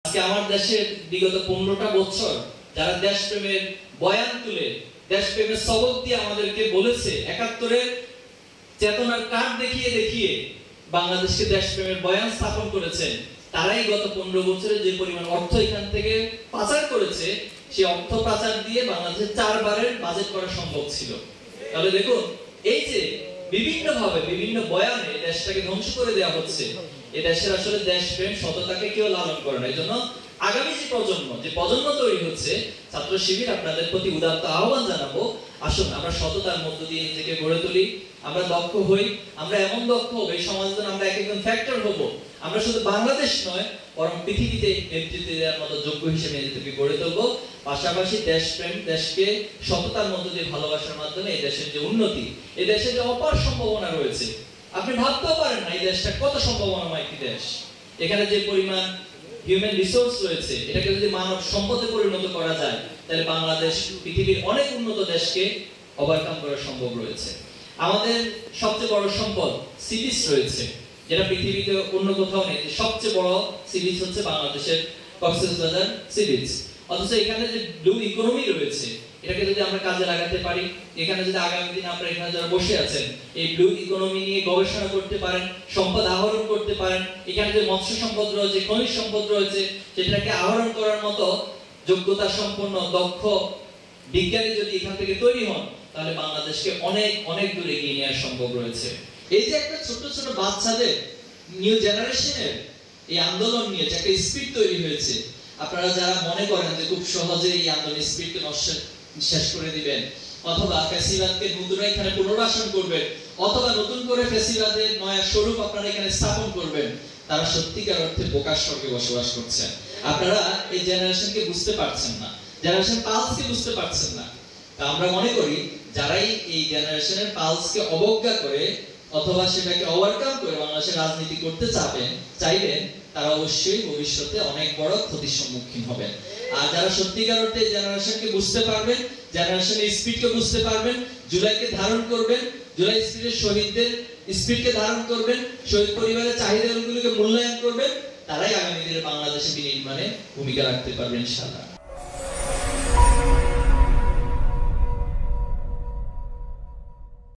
আজকে আমার দেশের বিগত 15টা বছর যারা দেশপ্রেমের বয়ান তুলে দেশপ্রেমের সবক দিয়ে আমাদেরকে বলেছে, 71-এর চেতনার কাঠ দেখিয়ে দেখিয়ে বাংলাদেশকে দেশপ্রেমের বয়ান স্থাপন করেছেন, তারাই গত 15 বছরে যে পরিমাণ অর্থ এখান থেকে পাচার করেছে, সেই অর্থ পাচার দিয়ে বাংলাদেশের 4 বারের বাজেট করা সম্ভব ছিল। তাহলে দেখুন, এই যে বিভিন্নভাবে বিভিন্ন বয়ানে দেশটাকে ধ্বংস করে দেওয়া হচ্ছে, এই দেশের আসলে দেশপ্রেম সততাকে কেউ লালন করে না। এই জন্য আগামী যে প্রজন্ম তৈরি হচ্ছে, ছাত্র শিবির আপনাদের প্রতি উদাত্ত আহ্বান জানাবো, আসুন আমরা সততার মধ্য দিয়ে নিজেকে গড়ে তুলি, আমরা দক্ষ হই, আমরা এমন দক্ষ হব এই সমাজের জন্য আমরা একজন ফ্যাক্টর হব, আমরা শুধু বাংলাদেশ নয় বরং পৃথিবীতে নেতৃত্ব দেওয়ার মতো যোগ্য হিসেবে নিজেদেরকে গড়ে তুলবো। পাশাপাশি দেশপ্রেম, দেশকে সততার মধ্য দিয়ে ভালোবাসার মাধ্যমে এই দেশের যে উন্নতি, এই দেশের যে অপার সম্ভাবনা রয়েছে, আপনি ভাবতেও পারেন না এই দেশটা কত সম্ভাবনাময় একটি দেশ। এখানে যে পরিমাণ হিউম্যান রিসোর্স রয়েছে, এটাকে যদি মানব সম্পদে পরিণত করা যায়, তাহলে বাংলাদেশ পৃথিবীর অনেক উন্নত দেশকে ওভারকাম করা সম্ভব রয়েছে। আমাদের সবচেয়ে বড় সম্পদ সি বিচ রয়েছে, যেটা পৃথিবীতে অন্য কোথাও নেই। সবচেয়ে বড় সি বিচ হচ্ছে বাংলাদেশের কক্সবাজার সি বিচ। অথচ এখানে যে ব্লু ইকোনমি রয়েছে, এটাকে যদি আমরা কাজে লাগাতে পারি, এখানে যদি আগামী দিনে আপনারা এখানে যারা বসে আছেন এই ব্লু ইকোনমি নিয়ে গবেষণা করতে পারেন, সম্পদ আহরণ করতে পারেন, এখানে যে মৎস্য সম্পদ রয়েছে, খনিজ সম্পদ রয়েছে, সেটাকে আহরণ করার মতো যোগ্যতা সম্পন্ন দক্ষ বিজ্ঞানী যদি এখান থেকে তৈরি হন, তাহলে বাংলাদেশকে অনেক অনেক দূরে এগিয়ে নেওয়া সম্ভব রয়েছে। এই যে একটা ছোট ছোট বাচ্চাদের নিউ জেনারেশনের এই আন্দোলন নিয়ে যে একটা স্পিড তৈরি হয়েছে, আপনারা যারা মনে করেন যে খুব সহজে এই আন্দোলন স্পিডকে শেষ করে দিবেন, অথবা ফ্যাসিবাদকে নতুন এখানে পুনর্বাসন করবেন, অথবা নতুন করে ফ্যাসিবাদের নয়া স্বরূপ আপনারা এখানে স্থাপন করবেন, তারা সত্যিকার অর্থে বোকার স্বর্গে বসবাস করছেন। আপনারা এই জেনারেশনকে বুঝতে পারছেন না, জেনারেশন পালসকে বুঝতে পারছেন না। তা আমরা মনে করি যারাই এই জেনারেশনের পালসকে অবজ্ঞা করে অথবা সেটাকে ওভারকাম করে বাংলাদেশের রাজনীতি করতে চাইবেন, তারা অবশ্যই ভবিষ্যতে অনেক বড় ক্ষতির সম্মুখীন হবেন। আর যারা সত্যিকার অর্থে জেনারেশনকে বুঝতে পারবেন, জেনারেশনের স্পিডকে বুঝতে পারবেন, জুলাইকে ধারণ করবেন, জুলাই স্পিডের শহীদদের স্পিডকে ধারণ করবেন, শহীদ পরিবারের চাহিদাগুলোকে মূল্যায়ন করবেন, তারাই আগামী দিনে বাংলাদেশে বিনির্মাণে ভূমিকা রাখতে পারবেন ইনশাআল্লাহ।